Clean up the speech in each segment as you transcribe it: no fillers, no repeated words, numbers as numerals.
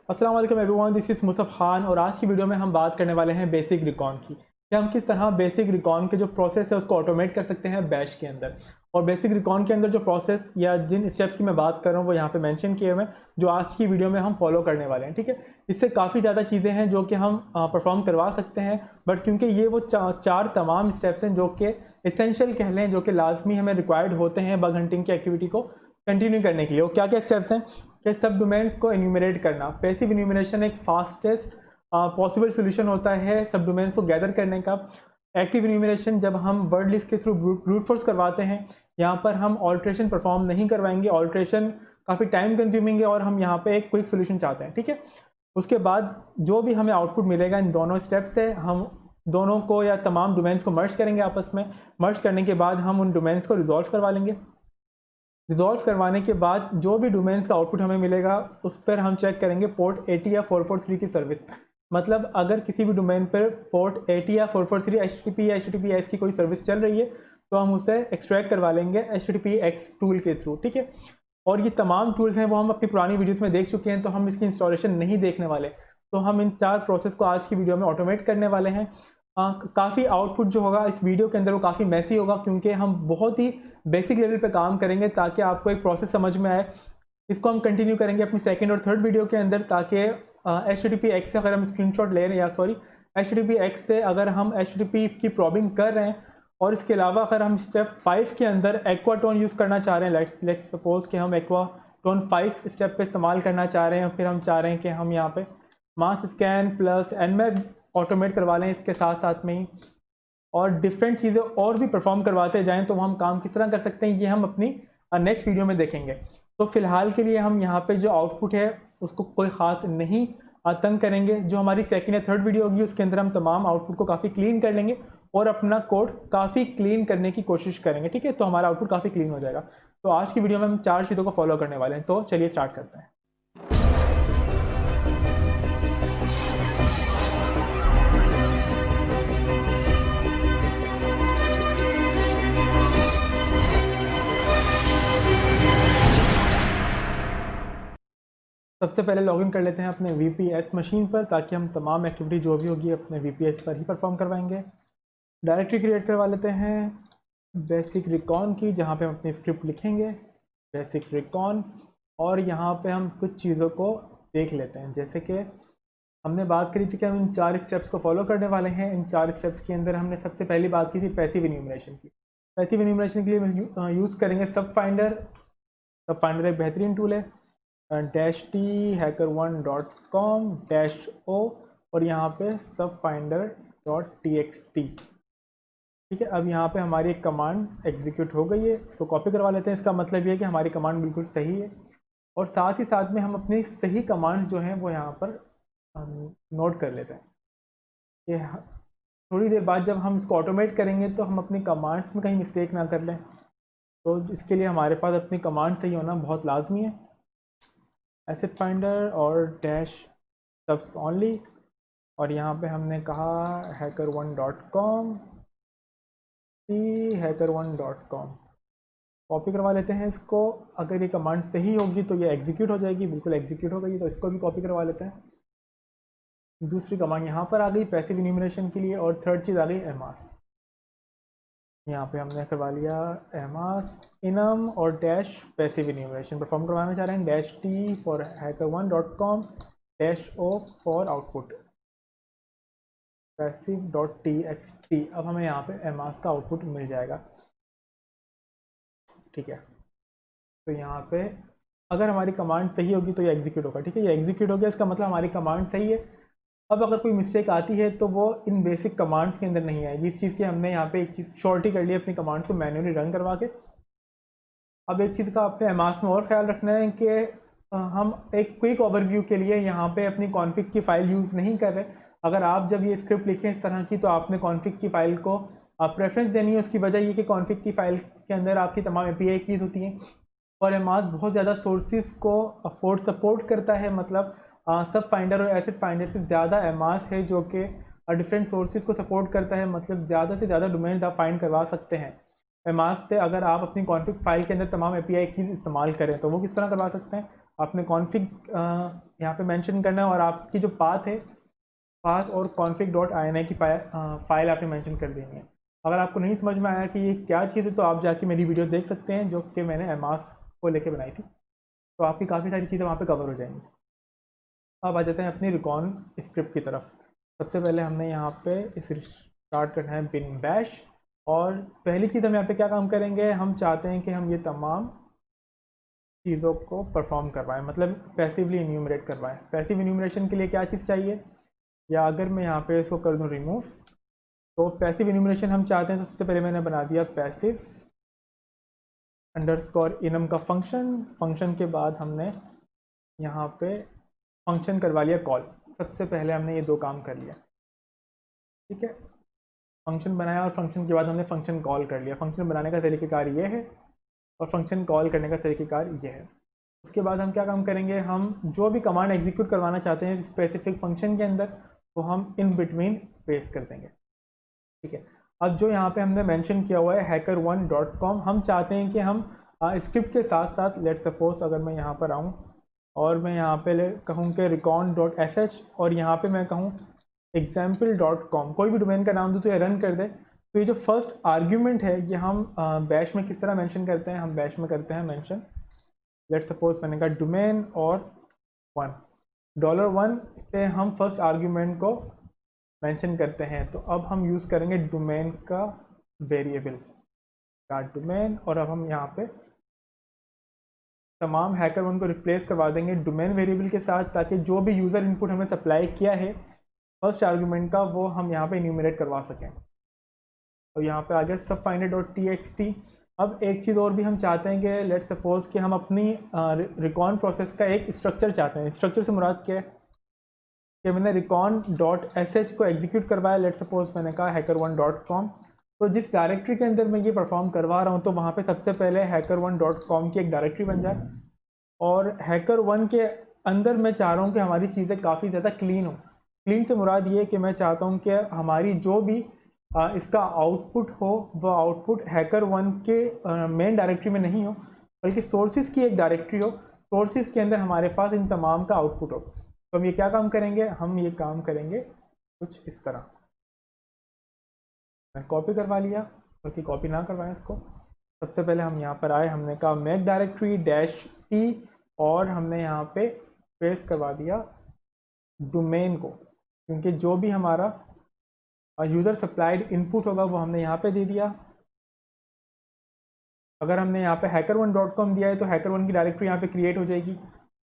अस्सलाम वालेकुम everyone, this is मुसफ़ Khan और आज की वीडियो में हम बात करने वाले हैं बेसिक रिकॉन की कि हम किस तरह बेसिक रिकॉन के जो प्रोसेस है उसको ऑटोमेट कर सकते हैं बैश के अंदर। और बेसिक रिकॉन के अंदर जो प्रोसेस या जिन स्टेप्स की मैं बात कर रहा हूँ वो यहाँ पे मेंशन किए हुए हैं जो आज की वीडियो में हम फॉलो करने वाले हैं। ठीक है, इससे काफ़ी ज़्यादा चीज़ें हैं जो कि हम परफॉर्म करवा सकते हैं, बट क्योंकि ये वो चार तमाम स्टेप्स हैं जो कि इसेंशियल कह लें, जो कि लाजमी हमें रिक्वायर्ड होते हैं बग हंटिंग की एक्टिविटी को कंटिन्यू करने के लिए। वो क्या क्या स्टेप्स हैं कि सब डोमेन्स को एन्यूमरेट करना। पैसिव एन्यूमरेशन एक फास्टेस्ट पॉसिबल सोल्यूशन होता है सब डोमेन्स को गैदर करने का। एक्टिव एन्यूमरेशन जब हम वर्ड लिस्ट के थ्रू ब्रूट फोर्स करवाते हैं, यहाँ पर हम ऑल्ट्रेशन परफॉर्म नहीं करवाएंगे, ऑल्ट्रेशन काफ़ी टाइम कंज्यूमिंग है और हम यहाँ पे एक क्विक सोल्यूशन चाहते हैं। ठीक है, उसके बाद जो भी हमें आउटपुट मिलेगा इन दोनों स्टेप से हम दोनों को या तमाम डोमेन्स को मर्ज करेंगे आपस में। मर्ज करने के बाद हम उन डोमेन्स को रिजॉल्व करवा लेंगे। रिजॉल्व करवाने के बाद जो भी डोमेन्स का आउटपुट हमें मिलेगा उस पर हम चेक करेंगे पोर्ट 80 या 443 की सर्विस। मतलब अगर किसी भी डोमेन पर पोर्ट 80 या 443 HTTP या HTTPS की कोई सर्विस चल रही है तो हम उसे एक्सट्रैक्ट करवा लेंगे HTTPX टूल के थ्रू। ठीक है, और ये तमाम टूल्स हैं वो हम अपनी पुरानी वीडियोस में देख चुके हैं, तो हम इसकी इंस्टॉलेशन नहीं देखने वाले। तो हम इन चार प्रोसेस को आज की वीडियो में ऑटोमेट करने वाले हैं। काफ़ी आउटपुट जो होगा इस वीडियो के अंदर वो काफ़ी मैसी होगा, क्योंकि हम बहुत ही बेसिक लेवल पे काम करेंगे ताकि आपको एक प्रोसेस समझ में आए। इसको हम कंटिन्यू करेंगे अपनी सेकंड और थर्ड वीडियो के अंदर, ताकि HTTPX से अगर हम स्क्रीनशॉट ले रहे हैं, या सॉरी HTTPX से अगर हम HTTP की प्रॉबिंग कर रहे हैं और इसके अलावा अगर हम स्टेप 5 के अंदर एक्वाटोन यूज़ करना चाह रहे हैं, लेट्स सपोज कि हम एक्वाटोन 5 स्टेप पे इस्तेमाल करना चाह रहे हैं, फिर हम चाह रहे हैं कि हम यहाँ पे मास स्कैन प्लस nmap ऑटोमेट करवा लें इसके साथ साथ में ही, और डिफरेंट चीज़ें और भी परफॉर्म करवाते जाएं, तो हम काम किस तरह कर सकते हैं ये हम अपनी नेक्स्ट वीडियो में देखेंगे। तो फिलहाल के लिए हम यहाँ पे जो आउटपुट है उसको कोई ख़ास नहीं तंग करेंगे। जो हमारी सेकंड या थर्ड वीडियो होगी उसके अंदर हम तमाम आउटपुट को काफ़ी क्लीन कर लेंगे और अपना कोड काफ़ी क्लीन करने की कोशिश करेंगे। ठीक है, तो हमारा आउटपुट काफ़ी क्लीन हो जाएगा। तो आज की वीडियो में हम चार चीज़ों को फॉलो करने वाले हैं, तो चलिए स्टार्ट करते हैं। सबसे पहले लॉगिन कर लेते हैं अपने VPS मशीन पर, ताकि हम तमाम एक्टिविटी जो भी होगी अपने VPS पर ही परफॉर्म करवाएंगे। डायरेक्टरी क्रिएट करवा लेते हैं बेसिक रिकॉन की, जहाँ पे हम अपनी स्क्रिप्ट लिखेंगे बेसिक रिकॉन, और यहाँ पे हम कुछ चीज़ों को देख लेते हैं। जैसे कि हमने बात करी थी कि हम इन चार स्टेप्स को फॉलो करने वाले हैं। इन चार स्टेप्स के अंदर हमने सबसे पहली बात की थी पैसिव एन्यूमरेशन की। पैसिव एन्यूमरेशन के लिए हम यूज़ करेंगे सब फाइंडर। सब फाइंडर एक बेहतरीन टूल है, -t HackerOne.com -o और यहाँ पे subfinder.txt। ठीक है, अब यहाँ पे हमारी एक कमांड एग्जीक्यूट हो गई है, इसको कॉपी करवा लेते हैं। इसका मतलब ये है कि हमारी कमांड बिल्कुल सही है, और साथ ही साथ में हम अपनी सही कमांड्स जो हैं वो यहाँ पर नोट कर लेते हैं। ये थोड़ी देर बाद जब हम इसको ऑटोमेट करेंगे तो हम अपनी कमांड्स में कहीं मिस्टेक ना कर लें, तो इसके लिए हमारे पास अपनी कमांड सही होना बहुत लाजमी है। एसेट फाइंडर और डैश सबस ओनली, और यहाँ पे हमने कहा HackerOne.com HackerOne.com। कॉपी करवा लेते हैं इसको। अगर ये कमांड सही होगी तो ये एग्जीक्यूट हो जाएगी, बिल्कुल एग्जीक्यूट हो गई, तो इसको भी कॉपी करवा लेते हैं। दूसरी कमांड यहाँ पर आ गई पैसिव एन्यूमरेशन के लिए, और थर्ड चीज़ आ गई एमास। यहाँ पे हमने करवा लिया एमास इनम और डैश पैसिव एन्यूमरेशन परफॉर्म करवाना चाह रहे हैं। -t for HackerOne.com -o for output passive.txt। अब हमें यहाँ पे एमास का आउटपुट मिल जाएगा। ठीक है, तो यहाँ पे अगर हमारी कमांड सही होगी तो ये एग्जीक्यूट होगा। ठीक है, ये एग्जीक्यूट हो गया, इसका मतलब हमारी कमांड सही है। अब अगर कोई मिस्टेक आती है तो वो इन बेसिक कमांड्स के अंदर नहीं आएगी। इस चीज़ की हमने यहाँ पे एक चीज़ शॉर्ट ही कर ली अपनी कमांड्स को मैन्युअली रन करवा के। अब एक चीज़ का अपने एमास में और ख्याल रखना है कि हम एक क्विक ओवरव्यू के लिए यहाँ पे अपनी कॉन्फ़िग की फ़ाइल यूज़ नहीं कर रहे। अगर आप जब ये स्क्रिप्ट लिखें इस तरह की, तो आपने कॉन्फ़िग की फ़ाइल को प्रेफरेंस देनी है। उसकी वजह ये कि कॉन्फ़िग की फ़ाइल के अंदर आपकी तमाम API कीज़ होती हैं, और एमास बहुत ज़्यादा सोर्सेज को सपोर्ट करता है। मतलब सब फाइंडर और एसेट फाइंडर से ज़्यादा एमास है जो कि डिफरेंट सोर्सेज को सपोर्ट करता है। मतलब ज़्यादा से ज़्यादा डोमेन आप फाइंड करवा सकते हैं एमास से, अगर आप अपनी कॉन्फ़िग फाइल के अंदर तमाम API कीज़ इस्तेमाल करें। तो वो किस तरह करवा सकते हैं, आपने कॉन्फ़िग यहाँ पे मेंशन करना है और आपकी जो पाथ है, पाथ और config.ini की फाइल आपने मेंशन कर देनी है। अगर आपको नहीं समझ में आया कि ये क्या चीज़ है तो आप जाके मेरी वीडियो देख सकते हैं जो कि मैंने एमास को लेके बनाई थी, तो आपकी काफ़ी सारी चीज़ें वहाँ पे कवर हो जाएंगी। अब आ जाते हैं अपनी रिकॉन स्क्रिप्ट की तरफ। सबसे पहले हमने यहाँ पे इस स्टार्ट करना है बिन बैश, और पहली चीज़ हम यहाँ पे क्या काम करेंगे, हम चाहते हैं कि हम ये तमाम चीज़ों को परफॉर्म करवाएं, मतलब पैसिवली इन्यूमरेट करवाएं। पैसिव इन्यूमरेशन के लिए क्या चीज़ चाहिए, या अगर मैं यहाँ पे इसको कर दूँ रिमूव, तो पैसिव इन्यूमरेशन हम चाहते हैं। तो सबसे पहले मैंने बना दिया पैसिव अंडरस्कोर इनम का फंक्शन के बाद हमने यहाँ पे फंक्शन करवा लिया कॉल। सबसे पहले हमने ये दो काम कर लिया, ठीक है। फंक्शन बनाया और फंक्शन के बाद हमने फंक्शन कॉल कर लिया। फंक्शन बनाने का तरीक़ेकार ये है और फंक्शन कॉल करने का तरीक़ेकार ये है। उसके बाद हम क्या काम करेंगे, हम जो भी कमांड एग्जीक्यूट करवाना चाहते हैं स्पेसिफिक फंक्शन के अंदर, वो हम इन बिटवीन पेस्ट कर देंगे, ठीक है। अब जो यहाँ पे हमने मेंशन किया हुआ है hacker1.com, हम चाहते हैं कि हम स्क्रिप्ट के साथ साथ, लेट सपोज अगर मैं यहाँ पर आऊँ और मैं यहाँ पे कहूँ कि recon.sh और यहाँ पे मैं कहूँ example.com, कोई भी डोमेन का नाम दूँ तो ये रन कर दे, तो ये जो फर्स्ट आर्ग्यूमेंट है ये हम बैश में किस तरह मेंशन करते हैं, हम बैश में करते हैं मेंशन, लेट सपोज मैंने कहा डोमेन और $1 से हम फर्स्ट आर्ग्यूमेंट को मेंशन करते हैं। तो अब हम यूज़ करेंगे डोमेन का वेरिएबल का डोमेन, और अब हम यहाँ पे तमाम hacker1 को रिप्लेस करवा देंगे डोमेन वेरिएबल के साथ, ताकि जो भी यूज़र इनपुट हमें सप्लाई किया है फर्स्ट आर्गूमेंट का, वो हम यहाँ पे इन्यूमरेट करवा सकें। तो यहाँ पे आ गया subfinder.txt। अब एक चीज़ और भी हम चाहते हैं कि लेट सपोज कि हम अपनी रिकॉन प्रोसेस का एक स्ट्रक्चर चाहते हैं। स्ट्रक्चर से मुराद क्या है कि मैंने recon.sh को एग्जीक्यूट करवाया, लेट सपोज मैंने कहा hacker1.com, तो जिस डायरेक्टरी के अंदर मैं ये परफॉर्म करवा रहा हूँ तो वहाँ पे सबसे पहले hacker1.com की एक डायरेक्टरी बन जाए, और hacker1 के अंदर मैं चाह रहा हूँ कि हमारी चीज़ें काफ़ी ज़्यादा क्लीन हो। क्लीन से मुराद ये कि मैं चाहता हूँ कि हमारी जो भी इसका आउटपुट हो वो आउटपुट hacker1 के मेन डायरेक्टरी में नहीं हो, बल्कि सोर्सेज की एक डायरेक्टरी हो, सोर्सेज के अंदर हमारे पास इन तमाम का आउटपुट हो। तो हम ये क्या काम करेंगे, हम ये काम करेंगे कुछ इस तरह। मैं कॉपी करवा लिया, बल्कि कॉपी ना करवाएं इसको। सबसे पहले हम यहाँ पर आए, हमने कहा मेक डायरेक्टरी -t, और हमने यहाँ पे पेस्ट करवा दिया डोमेन को, क्योंकि जो भी हमारा यूज़र सप्लाइड इनपुट होगा वो हमने यहाँ पे दे दिया। अगर हमने यहाँ पे hacker1.com दिया है तो hacker1 की डायरेक्टरी यहाँ पे क्रिएट हो जाएगी।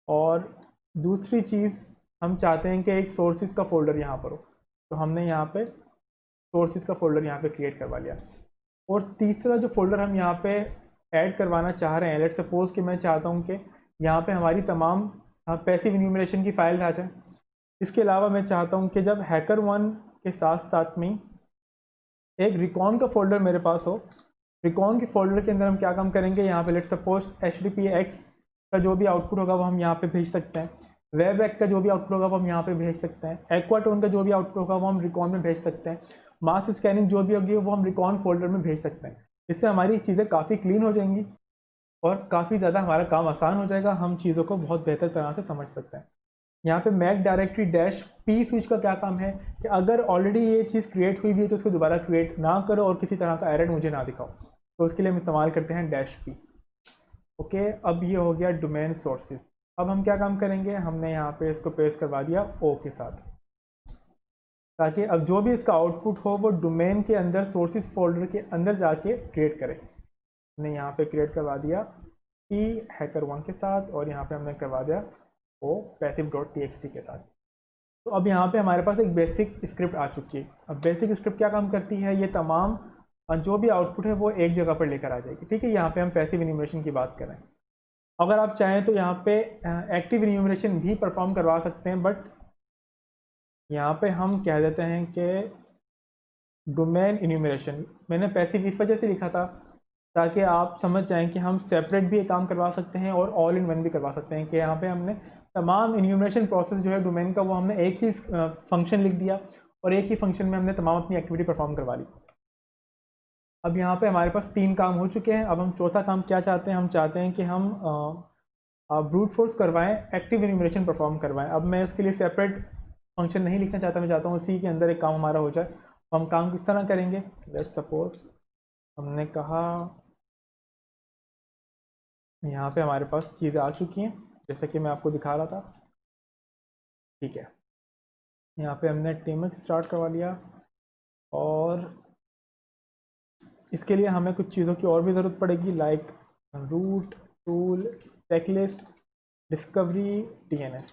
और दूसरी चीज़ हम चाहते हैं कि एक सोर्सेज का फोल्डर यहाँ पर हो, तो हमने यहाँ पे सोर्सेज का फोल्डर यहाँ पे क्रिएट करवा लिया। और तीसरा जो फोल्डर हम यहाँ पे ऐड करवाना चाह रहे हैं, लेट सपोज कि मैं चाहता हूँ कि यहाँ पे हमारी तमाम पैसिव इन्यूमरेशन की फाइल आ जाए। इसके अलावा मैं चाहता हूँ कि जब hacker1 के साथ साथ में एक रिकॉन का फोल्डर मेरे पास हो, रिकॉन के फोल्डर के अंदर हम क्या काम करेंगे, यहाँ पे लेट सपोज HTTPX का जो भी आउटपुट होगा वो हम यहाँ पे भेज सकते हैं, वेबएक का जो भी आउटपुट होगा वो हम यहाँ पे भेज सकते हैं, एक्वाटोन का जो भी आउटपुट होगा वो हम रिकॉन में भेज सकते हैं, मास स्कैनिंग जो भी होगी वो हम रिकॉन फोल्डर में भेज सकते हैं। इससे हमारी चीज़ें काफ़ी क्लीन हो जाएंगी और काफ़ी ज़्यादा हमारा काम आसान हो जाएगा, हम चीज़ों को बहुत बेहतर तरह से समझ सकते हैं। यहाँ पे मैक डायरेक्टरी -p स्विच का क्या काम है कि अगर ऑलरेडी ये चीज़ क्रिएट हुई हुई है तो उसको दोबारा क्रिएट ना करो और किसी तरह का एरर मुझे ना दिखाओ, तो उसके लिए हम इस्तेमाल करते हैं -p। ओके, अब ये हो गया डोमेन सोर्सेज। अब हम क्या काम करेंगे, हमने यहाँ पे इसको पेस्ट करवा दिया o के साथ, ताकि अब जो भी इसका आउटपुट हो वो डोमेन के अंदर सोर्सेज फोल्डर के अंदर जाके क्रिएट करे। हमने यहाँ पे क्रिएट करवा दिया p hacker1 के साथ, और यहाँ पे हमने करवा दिया वो passive.txt के साथ। तो अब यहाँ पे हमारे पास एक बेसिक स्क्रिप्ट आ चुकी है। अब बेसिक स्क्रिप्ट क्या काम करती है, ये तमाम जो भी आउटपुट है वो एक जगह पर लेकर आ जाएगी, ठीक है। यहाँ पे हम पैसिव इन्यूमरेशन की बात करें, अगर आप चाहें तो यहाँ पे एक्टिव इन्यूमरेशन भी परफॉर्म करवा सकते हैं, बट यहाँ पे हम कह देते हैं कि डोमेन इन्यूमरेशन। मैंने पैसिव इस वजह से लिखा था ताकि आप समझ जाएं कि हम सेपरेट भी एक काम करवा सकते हैं और ऑल इन वन भी करवा सकते हैं, कि यहाँ पे हमने तमाम इन्यूमरेशन प्रोसेस जो है डोमेन का वो हमने एक ही फंक्शन लिख दिया और एक ही फंक्शन में हमने तमाम अपनी एक्टिविटी परफॉर्म करवा ली। अब यहाँ पे हमारे पास 3 काम हो चुके हैं। अब हम चौथा काम क्या चाहते हैं, हम चाहते हैं कि हम ब्रूट फोर्स करवाएं, एक्टिव इन्यूमरेशन परफॉर्म करवाएं। अब मैं उसके लिए सेपरेट फंक्शन नहीं लिखना चाहता, मैं चाहता हूँ उसी के अंदर एक काम हमारा हो जाए। तो हम काम किस तरह करेंगे, लेट्स सपोज हमने कहा यहाँ पे हमारे पास चीज़ें आ चुकी हैं जैसे कि मैं आपको दिखा रहा था, ठीक है। यहाँ पे हमने टीमक स्टार्ट करवा लिया और इसके लिए हमें कुछ चीज़ों की और भी ज़रूरत पड़ेगी, like route, tool, checklist, discovery, DNS.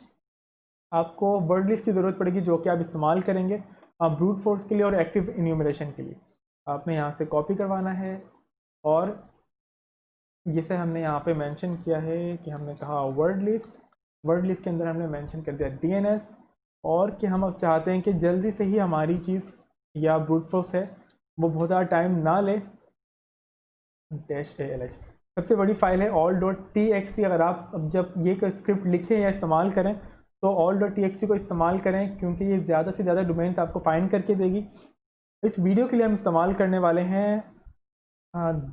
आपको वर्ड लिस्ट की ज़रूरत पड़ेगी जो कि आप इस्तेमाल करेंगे ब्रूट फोर्स के लिए और एक्टिव इन्यूमरेशन के लिए। आपने यहाँ से कॉपी करवाना है और जिसे हमने यहाँ पे मेंशन किया है कि हमने कहा वर्ड लिस्ट के अंदर हमने मेंशन कर दिया डीएनएस, और कि हम अब चाहते हैं कि जल्दी से ही हमारी चीज़ या ब्रूट फोर्स है वो बहुत ज़्यादा टाइम ना ले। -ALH सबसे बड़ी फाइल है all.txt। अगर आप अब जब ये स्क्रिप्ट लिखें या इस्तेमाल करें तो all.txt को इस्तेमाल करें क्योंकि ये ज़्यादा से ज़्यादा डोमेन्स आपको फाइंड करके देगी। इस वीडियो के लिए हम इस्तेमाल करने वाले हैं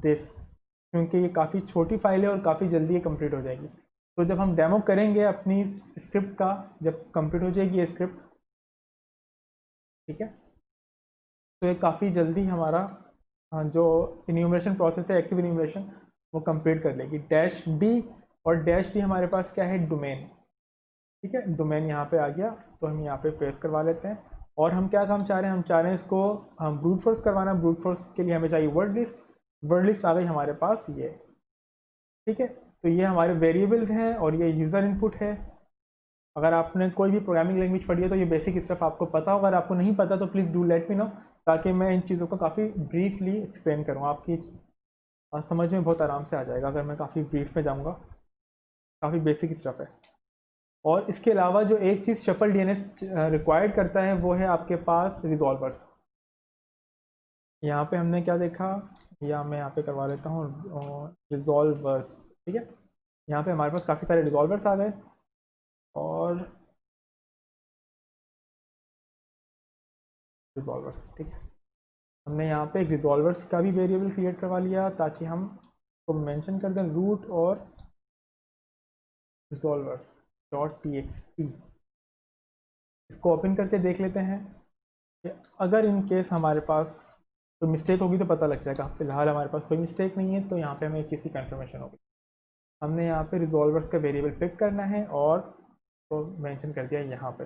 दिस, क्योंकि ये काफ़ी छोटी फाइल है और काफ़ी जल्दी ये कंप्लीट हो जाएगी। तो जब हम डेमो करेंगे अपनी स्क्रिप्ट का, जब कंप्लीट हो जाएगी ये स्क्रिप्ट, ठीक है, तो ये काफ़ी जल्दी हमारा जो इन्यूमरेशन प्रोसेस है, एक्टिव इन्यूमरेशन, वो कंप्लीट कर लेगी। -D और -D हमारे पास क्या है, डोमेन, ठीक है। डोमेन यहाँ पे आ गया तो हम यहाँ पे पेस्ट करवा लेते हैं। और हम क्या काम चाह रहे हैं, हम चाह रहे हैं इसको हम ब्रूट फोर्स करवाना। ब्रूट फोर्स के लिए हमें चाहिए वर्ड लिस्ट आ गई हमारे पास ये, ठीक है। तो ये हमारे वेरिएबल्स हैं और ये यूज़र इनपुट है। अगर आपने कोई भी प्रोग्रामिंग लैंग्वेज पढ़ी है तो ये बेसिक स्टफ आपको पता होगा। अगर आपको नहीं पता तो please do let me know, ताकि मैं इन चीज़ों को काफ़ी ब्रीफली एक्सप्लेन करूँ, आपकी समझ में बहुत आराम से आ जाएगा अगर मैं काफ़ी ब्रीफ में जाऊँगा। काफ़ी बेसिक स्टफ है। और इसके अलावा जो एक चीज़ शफल डीएनएस रिक्वायर्ड करता है वो है आपके पास रिजॉल्वर्स। यहाँ पे हमने क्या देखा, या मैं यहाँ पे करवा लेता हूँ रिजॉल्वर्स, ठीक है। यहाँ पे हमारे पास काफ़ी सारे रिजॉल्वर्स आ गए और रिजॉल्वर्स, ठीक है। हमने यहाँ पे एक रिजॉल्वर्स का भी वेरिएबल क्रिएट करवा लिया ताकि हम को मेंशन कर दें रूट और resolvers.txt। इसको ओपन करके देख लेते हैं कि अगर इन केस हमारे पास कोई मिस्टेक होगी तो पता लग जाएगा। फिलहाल हमारे पास कोई मिस्टेक नहीं है तो यहाँ पे हमें एक चीज़ की कन्फर्मेशन होगी। हमने यहाँ पे रिजॉल्वर्स का वेरिएबल पिक करना है और तो मेंशन कर दिया यहाँ पे।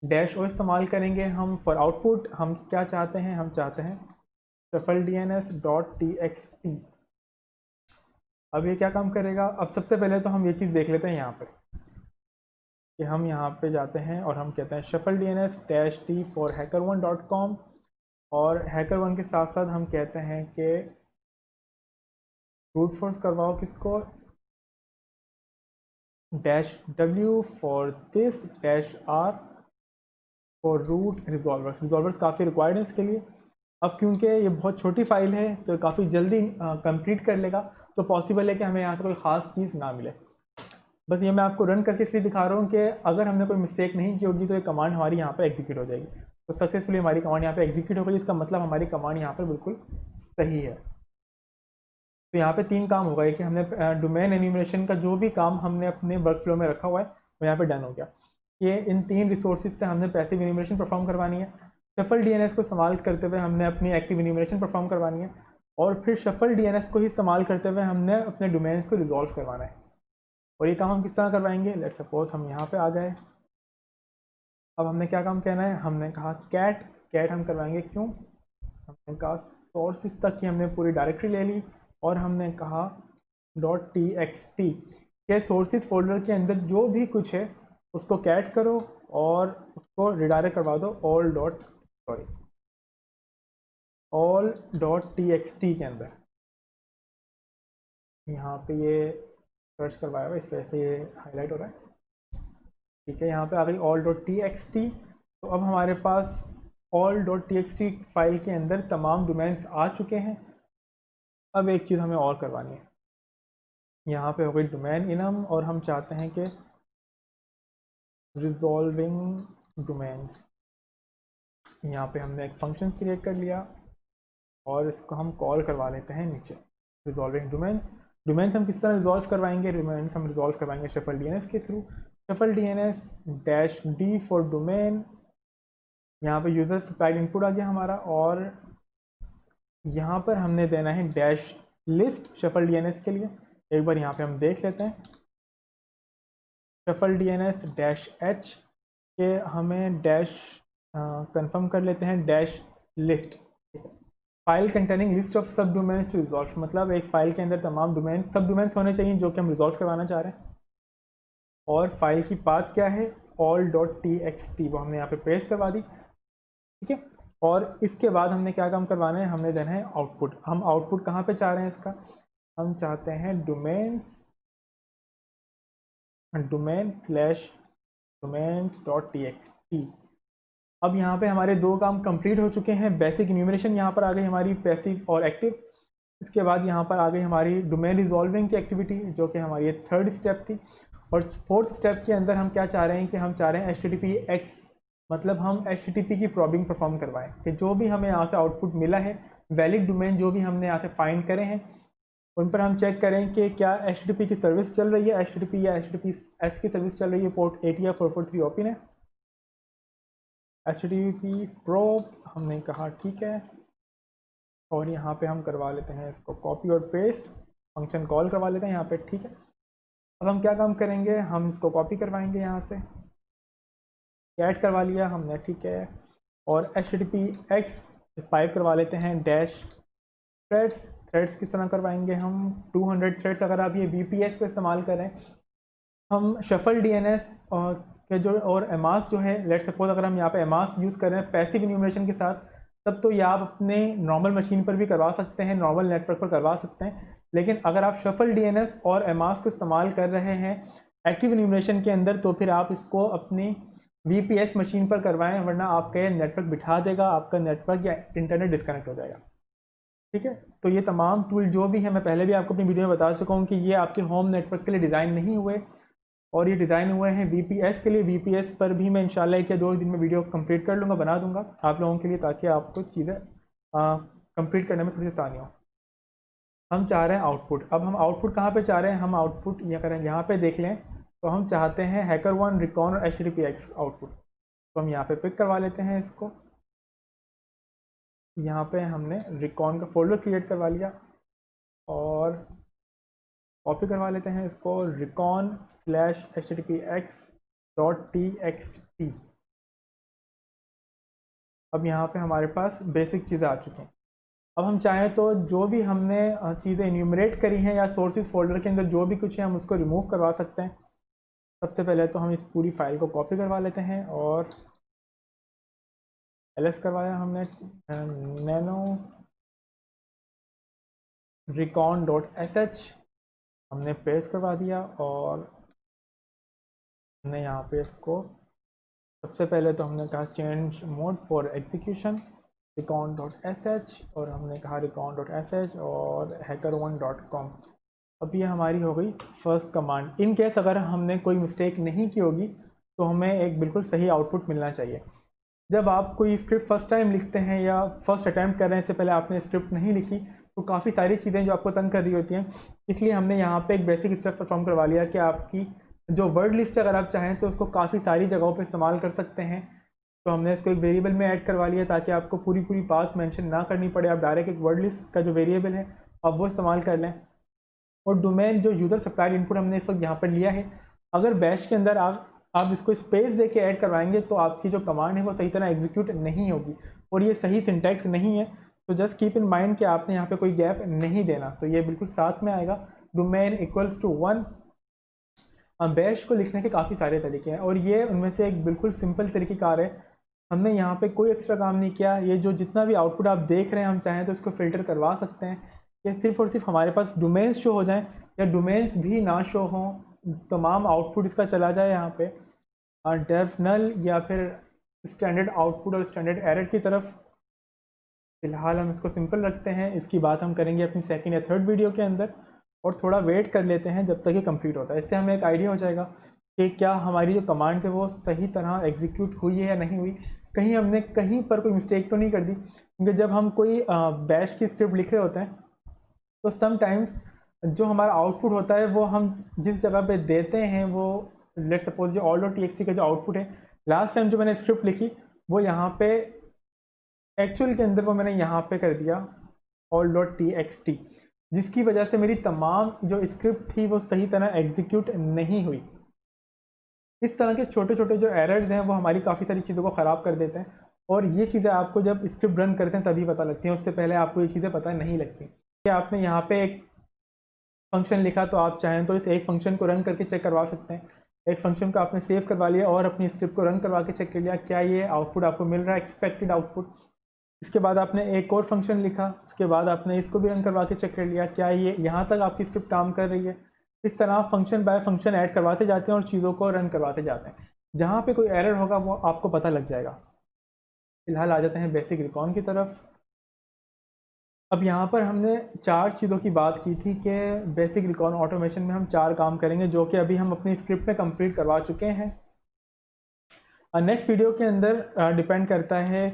-O इस्तेमाल करेंगे हम फॉर आउटपुट। हम क्या चाहते हैं, हम चाहते हैं shuffledns.txt। अब ये क्या काम करेगा, अब सबसे पहले तो हम ये चीज़ देख लेते हैं यहाँ पे कि हम यहाँ पे जाते हैं और हम कहते हैं shuffledns-t फॉर hackerone.com, और HackerOne के साथ साथ हम कहते हैं कि ब्रूट फोर्स करवाओ किसको, -W for this, -R for root resolvers. Resolvers काफ़ी रिक्वायर्ड है इसके लिए। अब क्योंकि ये बहुत छोटी फाइल है तो काफ़ी जल्दी कंप्लीट कर लेगा, तो पॉसिबल है कि हमें यहाँ से कोई ख़ास चीज़ ना मिले। बस ये मैं आपको रन करके इसलिए दिखा रहा हूँ कि अगर हमने कोई मिस्टेक नहीं की होगी तो ये कमांड हमारी यहाँ पे एग्जीक्यूट हो जाएगी। तो सक्सेसफुली हमारी कमांड यहाँ पे एग्जीक्यूट हो गई, इसका मतलब हमारी कमांड यहाँ पे बिल्कुल सही है। तो यहाँ पे 3 काम हो गए कि हमने डोमेन एन्यूमरेशन का जो भी काम हमने अपने वर्क फ्लो में रखा हुआ है वो यहाँ पे डन हो गया। ये इन 3 रिसोर्सेज से हमने पैसिव एन्यूमरेशन परफॉर्म करवानी है, शफल डीएनएस को इस्तेमाल करते हुए हमने अपनी एक्टिव एन्यूमरेशन परफॉर्म करवानी है, और फिर शफल डीएनएस को ही इस्तेमाल करते हुए हमने अपने डोमेन्स को रिजॉल्व करवाना है। और ये काम हम किस तरह करवाएंगे, लेट्स सपोज हम यहाँ पे आ गए। अब हमने क्या काम कहना है, हमने कहा कैट हम करवाएंगे, क्यों, हमने कहा सोर्सेज तक की हमने पूरी डायरेक्टरी ले ली और हमने कहा .txt के सोर्सेज फोल्डर के अंदर जो भी कुछ है उसको कैट करो और उसको रिडायरेक्ट करवा दो all.txt के अंदर। यहाँ पे ये सर्च करवाया हुआ इस वजह से ये हाईलाइट हो रहा है, ठीक है। यहाँ पे आ गई all.txt। तो अब हमारे पास all.txt फाइल के अंदर तमाम डोमेन्स आ चुके हैं। अब एक चीज़ हमें और करवानी है, यहाँ पे हो गई डोमेन इनम और हम चाहते हैं कि रिजॉल्विंग डोमेन्स, यहाँ पे हमने एक फंक्शन क्रिएट कर लिया और इसको हम कॉल करवा लेते हैं नीचे रिजॉल्विंग डोमेन्स। डोमेन्स हम किस तरह रिजॉल्व करवाएंगे, डोमेन्स हम रिजॉल्व करवाएंगे शफल डीएनएस के through. Shuffle DNS dash D for domain, यहाँ पे यूज़र सप्लाइड इनपुट आ गया हमारा, और यहाँ पर हमने देना है डैश लिस्ट शफल डीएनएस के लिए। एक बार यहाँ पे हम देख लेते हैं, शफल डीएनएस डैश एच के हमें डैश कंफर्म कर लेते हैं dash list, file containing list of सब डोमेन्स रिजॉल्व, मतलब एक फाइल के अंदर तमाम डोमेन सब डोमेन्स होने चाहिए जो कि हम रिजॉल्व करवाना चाह रहे हैं। और फाइल की पाथ क्या है, all.txt, वो हमने यहाँ पे पेस्ट करवा दी, ठीक है। और इसके बाद हमने क्या काम करवाना है, हमने देना है आउटपुट। हम आउटपुट कहाँ पे चाह रहे हैं इसका, हम चाहते हैं domain/domains.txt। अब यहाँ पे हमारे दो काम कंप्लीट हो चुके हैं, बेसिक इन्यूमरेशन यहाँ पर आ गई हमारी पैसिव और एक्टिव। इसके बाद यहाँ पर आ गई हमारी डोमेन रिजॉल्विंग की एक्टिविटी जो कि हमारी थर्ड स्टेप थी। और फोर्थ स्टेप के अंदर हम क्या चाह रहे हैं कि हम चाह रहे हैं HTTPX, मतलब हम HTTP की प्रॉबिंग परफॉर्म करवाएं कि जो भी हमें यहाँ से आउटपुट मिला है, वैलिड डोमेन जो भी हमने यहाँ से फाइंड करे हैं, उन पर हम चेक करें कि क्या HTTP की सर्विस चल रही है, HTTP या HTTPS की सर्विस चल रही है पोर्ट 80 या 443 ओपन है। HTTP प्रोब हमने कहा ठीक है, और यहाँ पे हम करवा लेते हैं इसको कॉपी और पेस्ट, फंक्शन कॉल करवा लेते हैं यहाँ पे, ठीक है। अब हम क्या काम करेंगे, हम इसको कॉपी करवाएंगे यहाँ से, ऐड करवा लिया हमने, ठीक है। और HTTPX पाइप करवा लेते हैं डैश थ्रेड्स किस तरह करवाएंगे हम, 200 थ्रेड्स। अगर आप ये VPS को इस्तेमाल करें, हम शफल DNS के जो और एमास जो है, लेट सपोज अगर हम यहाँ पे एमास यूज़ कर रहे हैं पैसिव इन्यूमरेशन के साथ, तब तो ये आप अपने नॉर्मल मशीन पर भी करवा सकते हैं, नॉर्मल नेटवर्क पर करवा सकते हैं। लेकिन अगर आप शफल DNS और एमास को इस्तेमाल कर रहे हैं एक्टिव इन्यूमरेशन के अंदर, तो फिर आप इसको अपनी VPS मशीन पर करवाएं, वरना आपका नेटवर्क बिठा देगा, आपका नेटवर्क या इंटरनेट डिस्कनेक्ट हो जाएगा, ठीक है। तो ये तमाम टूल जो भी है, मैं पहले भी आपको अपनी वीडियो में बता चुका हूँ कि ये आपके होम नेटवर्क के लिए डिज़ाइन नहीं हुए, और ये डिज़ाइन हुए हैं VPS के लिए। VPS पर भी मैं इंशाल्लाह 1 या 2 दिन में वीडियो कंप्लीट कर लूँगा, बना दूँगा आप लोगों के लिए, ताकि आपको चीज़ें कंप्लीट करने में थोड़ी आसानी हो। हम चाह रहे हैं आउटपुट। अब हम आउटपुट कहाँ पे चाह रहे हैं, हम आउटपुट यह करें, यहाँ पे देख लें, तो हम चाहते हैं HackerOne, Recon और HTTPX आउटपुट। तो हम यहाँ पे पिक करवा लेते हैं इसको, यहाँ पे हमने Recon का फोल्डर क्रिएट करवा लिया, और कॉपी करवा लेते हैं इसको recon/HTTPX.txt। अब यहाँ पे हमारे पास बेसिक चीज़ें आ चुकी हैं। अब हम चाहें तो जो भी हमने चीज़ें इन्यूमरेट करी हैं या सोर्सेज फोल्डर के अंदर जो भी कुछ है, हम उसको रिमूव करवा सकते हैं। सबसे पहले तो हम इस पूरी फाइल को कॉपी करवा लेते हैं, और ls करवाया हमने nano recon.sh हमने पेस्ट करवा दिया, और हमने यहाँ पे इसको सबसे पहले तो हमने कहा change mode for execution recon.sh, और हमने कहा recon.sh और hackerone.com। अब ये हमारी हो गई फर्स्ट कमांड। इन केस अगर हमने कोई मिस्टेक नहीं की होगी तो हमें एक बिल्कुल सही आउटपुट मिलना चाहिए। जब आप कोई स्क्रिप्ट फर्स्ट टाइम लिखते हैं या फर्स्ट अटैम्प्ट कर रहे हैं, इससे पहले आपने स्क्रिप्ट नहीं लिखी, तो काफ़ी सारी चीज़ें जो आपको तंग कर रही होती हैं, इसलिए हमने यहाँ पे एक बेसिक स्टेप परफॉर्म करवा लिया कि आपकी जो वर्ड लिस्ट अगर आप चाहें तो उसको काफ़ी सारी जगहों पे इस्तेमाल कर सकते हैं। तो हमने इसको एक वेरिएबल में ऐड करवा लिया ताकि आपको पूरी बात मेंशन ना करनी पड़े, आप डायरेक्ट एक वर्ड लिस्ट का जो वेरिएबल है आप वो इस्तेमाल कर लें। और डोमेन जो यूज़र सप्लाइड इनपुट हमने इस वक्त यहाँ पर लिया है, अगर बैश के अंदर आप इसको स्पेस दे के ऐड करवाएंगे तो आपकी जो कमांड है वो सही तरह एग्जीक्यूट नहीं होगी, और ये सही सिंटैक्स नहीं है। तो जस्ट कीप इन माइंड कि आपने यहाँ पे कोई गैप नहीं देना, तो ये बिल्कुल साथ में आएगा डोमेन इक्वल्स टू 1। बैश को लिखने के काफ़ी सारे तरीके हैं, और ये उनमें से एक बिल्कुल सिंपल तरीक़ेकार है। हमने यहाँ पे कोई एक्स्ट्रा काम नहीं किया। ये जो जितना भी आउटपुट आप देख रहे हैं, हम चाहें तो इसको फ़िल्टर करवा सकते हैं कि सिर्फ और सिर्फ हमारे पास डोमेन्स शो हो जाएं, या डोमेन्स भी ना शो हों, तमाम आउटपुट इसका चला जाए यहाँ पे डेफ नल या फिर स्टैंडर्ड आउटपुट और स्टैंडर्ड एरर की तरफ। फ़िलहाल हम इसको सिंपल रखते हैं, इसकी बात हम करेंगे अपनी सेकंड या थर्ड वीडियो के अंदर, और थोड़ा वेट कर लेते हैं जब तक ये कंप्लीट होता है। इससे हमें एक आइडिया हो जाएगा कि क्या हमारी जो कमांड है वो सही तरह एग्जीक्यूट हुई है या नहीं हुई, कहीं हमने कहीं पर कोई मिस्टेक तो नहीं कर दी। क्योंकि जब हम कोई बैश की स्क्रिप्ट लिख रहे होते हैं तो समटाइम्स जो हमारा आउटपुट होता है वो हम जिस जगह पे देते हैं वो लेट सपोज जो all.txt का जो आउटपुट है, लास्ट टाइम जो मैंने स्क्रिप्ट लिखी वो यहाँ पे एक्चुअल के अंदर वो मैंने यहाँ पे कर दिया all.txt, जिसकी वजह से मेरी तमाम जो स्क्रिप्ट थी वो सही तरह एग्जीक्यूट नहीं हुई। इस तरह के छोटे छोटे जो एरर्स हैं वो हमारी काफ़ी सारी चीज़ों को ख़राब कर देते हैं, और ये चीज़ें आपको जब स्क्रिप्ट रन करते हैं तभी पता लगती हैं, उससे पहले आपको ये चीज़ें पता नहीं लगती। कि आपने यहाँ पे एक फंक्शन लिखा तो आप चाहें तो इस एक फंक्शन को रन करके चेक करवा सकते हैं। एक फंक्शन को आपने सेव करवा लिया और अपनी स्क्रिप्ट को रन करवा के चेक कर लिया क्या ये आउटपुट आपको मिल रहा है, एक्सपेक्टेड आउटपुट। इसके बाद आपने एक और फंक्शन लिखा, उसके बाद आपने इसको भी रन करवा के चेक कर लिया क्या ये यहाँ तक आपकी स्क्रिप्ट काम कर रही है। इस तरह फंक्शन बाय फंक्शन ऐड करवाते जाते हैं और चीज़ों को रन करवाते जाते हैं। जहाँ पे कोई एरर होगा वो आपको पता लग जाएगा। फिलहाल आ जाते हैं बेसिक रिकॉन की तरफ। अब यहाँ पर हमने 4 चीज़ों की बात की थी कि बेसिक रिकॉन ऑटोमेशन में हम 4 काम करेंगे, जो कि अभी हम अपनी स्क्रिप्ट में कंप्लीट करवा चुके हैं। नेक्स्ट वीडियो के अंदर डिपेंड करता है,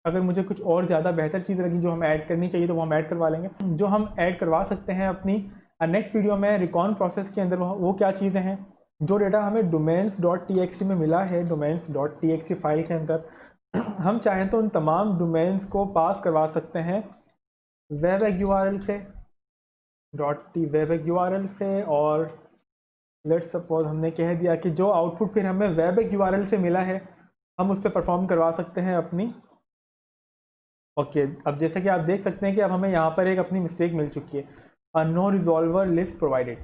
अगर मुझे कुछ और ज़्यादा बेहतर चीज़ लगी जो हमें ऐड करनी चाहिए तो वो हम ऐड करवा लेंगे। जो हम ऐड करवा सकते हैं अपनी नेक्स्ट वीडियो में रिकॉन प्रोसेस के अंदर वो क्या चीज़ें हैं। जो डेटा हमें domains.txt में मिला है, domains.txt फाइल के अंदर हम चाहें तो उन तमाम डोमेन्स को पास करवा सकते हैं webpack URL से, .webpack URL से। और लेट्स सपोज हमने कह दिया कि जो आउटपुट फिर हमें webpack URL से मिला है हम उस पर परफॉर्म करवा सकते हैं अपनी। ओके, अब जैसे कि आप देख सकते हैं कि अब हमें यहाँ पर एक अपनी मिस्टेक मिल चुकी है, नो रिजॉल्वर लिस्ट प्रोवाइडेड।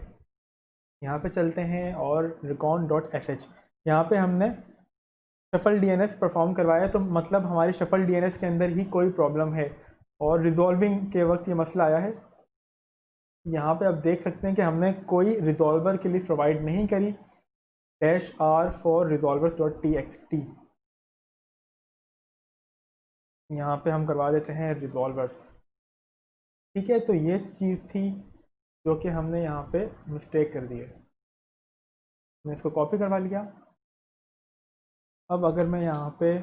यहाँ पे चलते हैं और recon.sh, यहाँ पे हमने शफल DNS परफॉर्म करवाया, तो मतलब हमारी शफल DNS के अंदर ही कोई प्रॉब्लम है और रिजॉल्विंग के वक्त ये मसला आया है। यहाँ पे आप देख सकते हैं कि हमने कोई रिजॉल्वर की लिस्ट प्रोवाइड नहीं करी, -r फॉर resolvers.txt। यहाँ पे हम करवा देते हैं रिजॉल्वर्स। ठीक है, तो ये चीज़ थी जो कि हमने यहाँ पे मिस्टेक कर दी है। मैं इसको कॉपी करवा लिया। अब अगर मैं यहाँ पे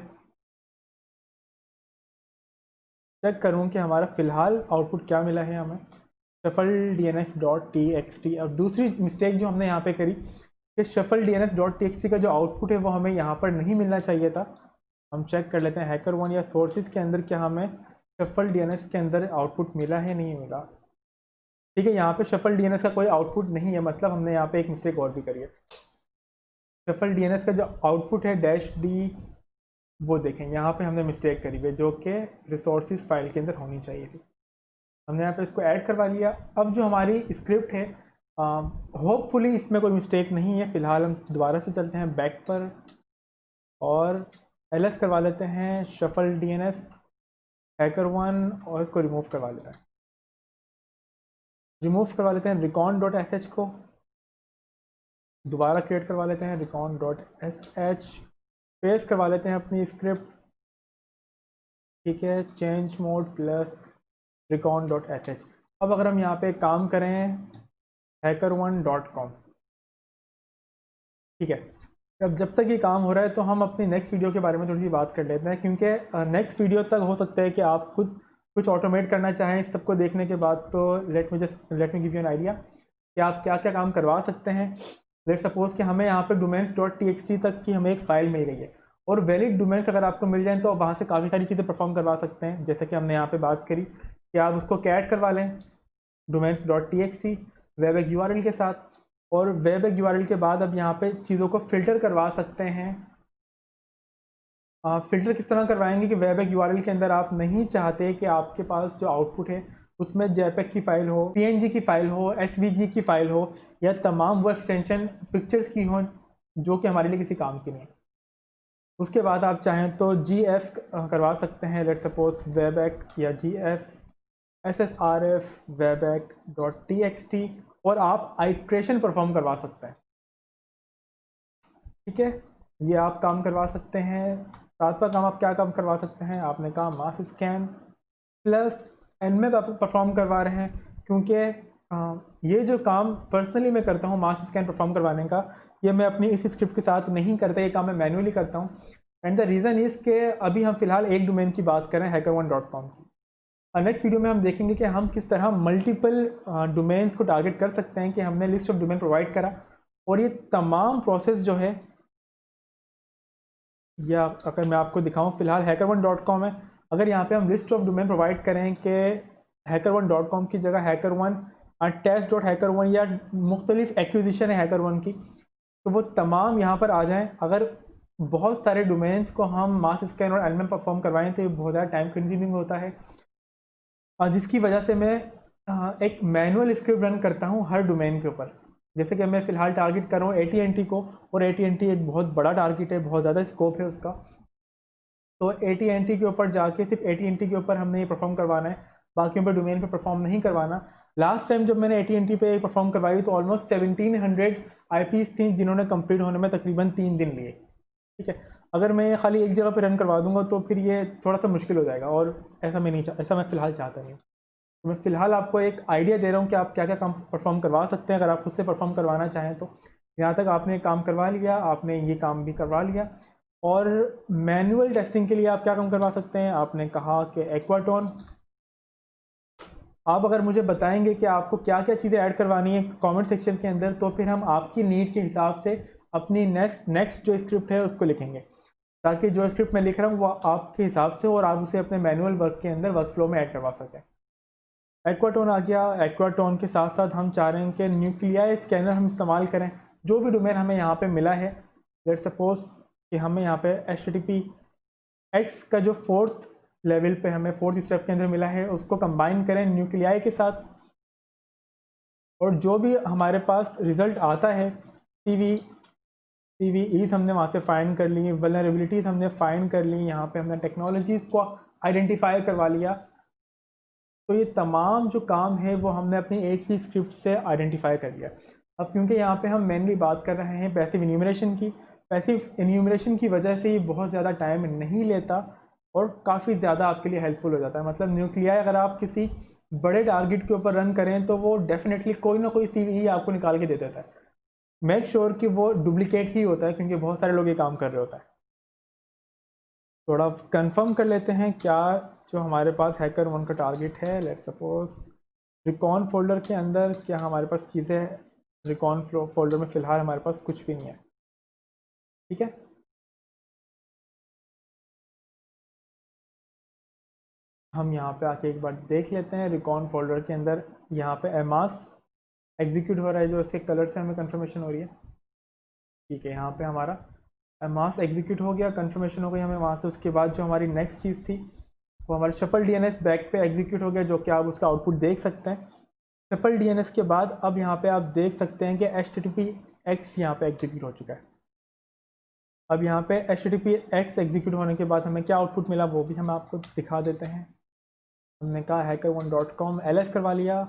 चेक करूँ कि हमारा फ़िलहाल आउटपुट क्या मिला है हमें, shuffle.dns.txt। और दूसरी मिस्टेक जो हमने यहाँ पे करी कि shuffle.dns.txt का जो आउटपुट है वो हमें यहाँ पर नहीं मिलना चाहिए था। हम चेक कर लेते हैं HackerOne या सोर्सेज के अंदर क्या हमें shuffle.dns के अंदर आउटपुट मिला है, नहीं मिला। ठीक है, यहाँ पे shuffle.dns का कोई आउटपुट नहीं है, मतलब हमने यहाँ पे एक मिस्टेक और भी करी है। shuffle.dns का जो आउटपुट है -d, वो देखें यहाँ पे हमने मिस्टेक करी है जो कि रिसोर्सेज फाइल के अंदर होनी चाहिए थी। हमने यहाँ पे इसको ऐड करवा लिया। अब जो हमारी स्क्रिप्ट है होपफुली इसमें कोई मिस्टेक नहीं है। फ़िलहाल हम दोबारा से चलते हैं बैक पर और ls करवा लेते हैं shuffle.dns HackerOne और इसको रिमूव करवा लेते हैं। रिमूव करवा लेते हैं recon.sh को, दोबारा क्रिएट करवा लेते हैं recon.sh, पेस्ट करवा लेते हैं अपनी स्क्रिप्ट। ठीक है, चेंज मोड प्लस recon.sh। अब अगर हम यहाँ पे काम करें hackerone.com, ठीक है, अब जब तक ये काम हो रहा है तो हम अपनी नेक्स्ट वीडियो के बारे में थोड़ी सी बात कर लेते हैं, क्योंकि नेक्स्ट वीडियो तक हो सकता है कि आप खुद कुछ ऑटोमेट करना चाहें। इस सबको देखने के बाद तो let me give you an idea कि आप क्या क्या काम करवा सकते हैं। लेट सपोज कि हमें यहाँ पे domains.txt तक की हमें एक फ़ाइल मिल गई है और वैलिड डोमेन्स अगर आपको मिल जाएँ तो वहाँ से काफ़ी सारी चीज़ें परफॉर्म करवा सकते हैं। जैसे कि हमने यहाँ पे बात करी कि आप उसको कैट करवा लें domains.txt webpack URL के साथ, और webpack URL के बाद अब यहाँ पे चीज़ों को फ़िल्टर करवा सकते हैं। फ़िल्टर किस तरह करवाएंगे कि webpack URL के अंदर आप नहीं चाहते कि आपके पास जो आउटपुट है उसमें JPEG की फ़ाइल हो, PNG की फ़ाइल हो, SVG की फ़ाइल हो, या तमाम वो एक्सटेंशन पिक्चर्स की हो जो कि हमारे लिए किसी काम की नहीं। उसके बाद आप चाहें तो GF करवा सकते हैं, लेट सपोज webpack या GF SSRF webpack.txt, और आप आइट्रेशन परफॉर्म करवा सकते हैं। ठीक है, ये आप काम करवा सकते हैं। 7वां काम आप क्या काम करवा सकते हैं, आपने कहा मास स्कैन प्लस nmap आप परफॉर्म करवा रहे हैं, क्योंकि ये जो काम पर्सनली मैं करता हूँ मास स्कैन परफॉर्म करवाने का, ये मैं अपनी इस स्क्रिप्ट के साथ नहीं करता, ये काम मैं मैन्युअली करता हूँ। एंड द रीज़न इज़ के अभी हम फ़िलहाल एक डोमेन की बात करें HackerOne.com की। नेक्स्ट वीडियो में हम देखेंगे कि हम किस तरह मल्टीपल डोमेन्स को टारगेट कर सकते हैं कि हमने लिस्ट ऑफ डोमेन प्रोवाइड करा और ये तमाम प्रोसेस जो है, या अगर मैं आपको दिखाऊं, फिलहाल HackerOne.com है। अगर यहाँ पे हम लिस्ट ऑफ डोमेन प्रोवाइड करें कि HackerOne.com की जगह HackerOne test.HackerOne या मुख्तलिफ एक्विजिशन है HackerOne की, तो वो तमाम यहाँ पर आ जाएं। अगर बहुत सारे डोमेन्स को हम मास स्कैन और एलएमएम परफॉर्म करवाएं तो ये बहुत ज़्यादा टाइम कंज्यूमिंग होता है, और जिसकी वजह से मैं एक मैनुअल स्क्रिप्ट रन करता हूँ हर डोमेन के ऊपर। जैसे कि मैं फ़िलहाल टारगेट कर रहा हूँ AT&T को, और AT&T एक बहुत बड़ा टारगेट है, बहुत ज़्यादा स्कोप है उसका। तो AT&T के ऊपर जाके सिर्फ AT&T के ऊपर हमने ये परफॉर्म करवाना है, बाकियों पर डोमेन पे परफॉर्म नहीं करवाना। लास्ट टाइम जब मैंने AT&T पे परफॉर्म करवाई तो ऑलमोस्ट 1700 IPs थी जिन्होंने कंप्लीट होने में तकरीबन 3 दिन लिए। ठीक है, अगर मैं खाली एक जगह पे रन करवा दूंगा तो फिर ये थोड़ा सा मुश्किल हो जाएगा, और ऐसा मैं फ़िलहाल चाहता नहीं। तो मैं फ़िलहाल आपको एक आइडिया दे रहा हूँ कि आप क्या क्या काम परफॉर्म करवा सकते हैं अगर आप खुद से परफॉर्म करवाना चाहें तो। यहाँ तक आपने काम करवा लिया, आपने ये काम भी करवा लिया। और मैनुअल टेस्टिंग के लिए आप क्या काम करवा सकते हैं, आपने कहा कि एक्वाटोन। आप अगर मुझे बताएंगे कि आपको क्या क्या चीज़ें ऐड करवानी है कमेंट सेक्शन के अंदर, तो फिर हम आपकी नीड के हिसाब से अपनी नेक्स्ट जो स्क्रिप्ट है उसको लिखेंगे, ताकि जो स्क्रिप्ट मैं लिख रहा हूँ वो आपके हिसाब से और आप उसे अपने मैनुअल वर्क के अंदर वर्क फ्लो में ऐड करवा सकें। एक्वाटोन आ गया। एक्वाटोन के साथ साथ हम चाह रहे हैं कि न्यूक्लियाई स्कैनर हम इस्तेमाल करें। जो भी डोमेन हमें यहाँ पे मिला है, लेट सपोज कि हमें यहाँ पे HTTPX का जो 4th लेवल पे हमें 4th स्टेप के अंदर मिला है उसको कंबाइन करें न्यूक्लियाई के साथ, और जो भी हमारे पास रिज़ल्ट आता है CVEs हमने वहाँ से फाइंड कर ली, वल्नरेबिलिटीज़ हमने फाइंड कर ली, यहाँ पे हमने टेक्नोलॉजीज़ को आइडेंटिफाई करवा लिया। तो ये तमाम जो काम है वो हमने अपनी एक ही स्क्रिप्ट से आइडेंटिफाई कर लिया। अब क्योंकि यहाँ पे हम मेनली बात कर रहे हैं पैसिव इन्यूमरेशन की, पैसिव इन्यूमरेशन की वजह से ये बहुत ज़्यादा टाइम नहीं लेता और काफ़ी ज़्यादा आपके लिए हेल्पफुल हो जाता है। मतलब न्यूक्लियाई अगर आप किसी बड़े टारगेट के ऊपर रन करें तो वो डेफिनेटली कोई ना कोई CVE आपको निकाल के दे देता है। मेक श्योर कि वो डुप्लीकेट ही होता है, क्योंकि बहुत सारे लोग ये काम कर रहे होता है। थोड़ा कंफर्म कर लेते हैं क्या जो हमारे पास HackerOne का टारगेट है। लेट सपोज रिकॉन फोल्डर के अंदर क्या हमारे पास चीज़ें, रिकॉन फोल्डर में फ़िलहाल हमारे पास कुछ भी नहीं है। ठीक है, हम यहाँ पे आके एक बार देख लेते हैं रिकॉन फोल्डर के अंदर। यहाँ पे एमास एग्जीक्यूट हो रहा है, जो इसके कलर से हमें कंफर्मेशन हो रही है। ठीक है, यहाँ पे हमारा एमास एग्जीक्यूट हो गया, कंफर्मेशन हो गई हमें वहाँ से। उसके बाद जो हमारी नेक्स्ट चीज़ थी वो हमारा शफल DNS बैक पे एग्जीक्यूट हो गया, जो कि आप उसका आउटपुट देख सकते हैं। शफल DNS के बाद अब यहाँ पे आप देख सकते हैं कि HTTPX यहाँ पे एग्जीक्यूट हो चुका है। अब यहाँ पे HTTPX एग्जीक्यूट होने के बाद हमें क्या आउटपुट मिला वो भी हम आपको दिखा देते हैं। हमने कहा HackerOne.com ls करवा लिया,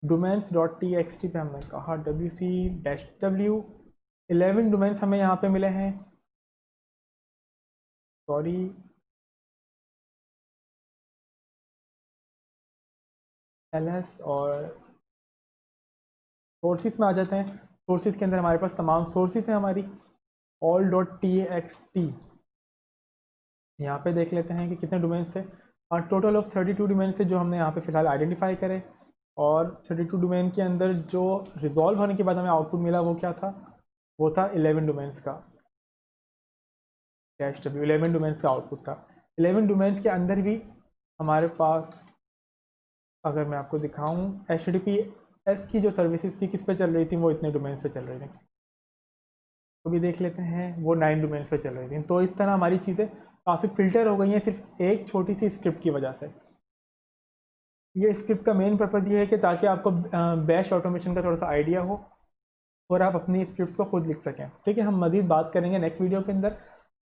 domains.txt पे हमने कहा wc-w 11 डोमेन्स हमें यहाँ पे मिले हैं। सॉरी, ls और सोर्सेज में आ जाते हैं। सोर्सेज के अंदर हमारे पास तमाम सोर्सेज हैं हमारी। all.txt यहाँ पे देख लेते हैं कि कितने डोमेन्स थे, और टोटल ऑफ 32 डोमेन से जो हमने यहाँ पे फ़िलहाल आइडेंटिफाई करे। और 32 डोमेन के अंदर जो रिजॉल्व होने के बाद हमें आउटपुट मिला वो क्या था, वो था 11 डोमेन्स का -w 11 डोमेन्स का आउटपुट था। 11 डोमेन्स के अंदर भी हमारे पास, अगर मैं आपको दिखाऊं, HTTPS की जो सर्विसेज थी किस पे चल रही थी, वो इतने डोमेन्स पे चल रही थी। तो भी देख लेते हैं, वो 9 डोमेन्स पे चल रही थी। तो इस तरह हमारी चीज़ें काफ़ी फिल्टर हो गई हैं सिर्फ एक छोटी सी स्क्रिप्ट की वजह से। ये स्क्रिप्ट का मेन पर्पज़ ये है कि ताकि आपको बैश ऑटोमेशन का थोड़ा सा आइडिया हो और आप अपनी स्क्रिप्ट्स को खुद लिख सकें। ठीक है, हम मज़ीद बात करेंगे नेक्स्ट वीडियो के अंदर।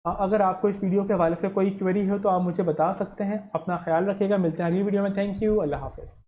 अगर आपको इस वीडियो के हवाले से कोई क्वेरी हो तो आप मुझे बता सकते हैं। अपना ख्याल रखिएगा, मिलते हैं अगली वीडियो में। थैंक यू, अल्लाह हाफ़िज़।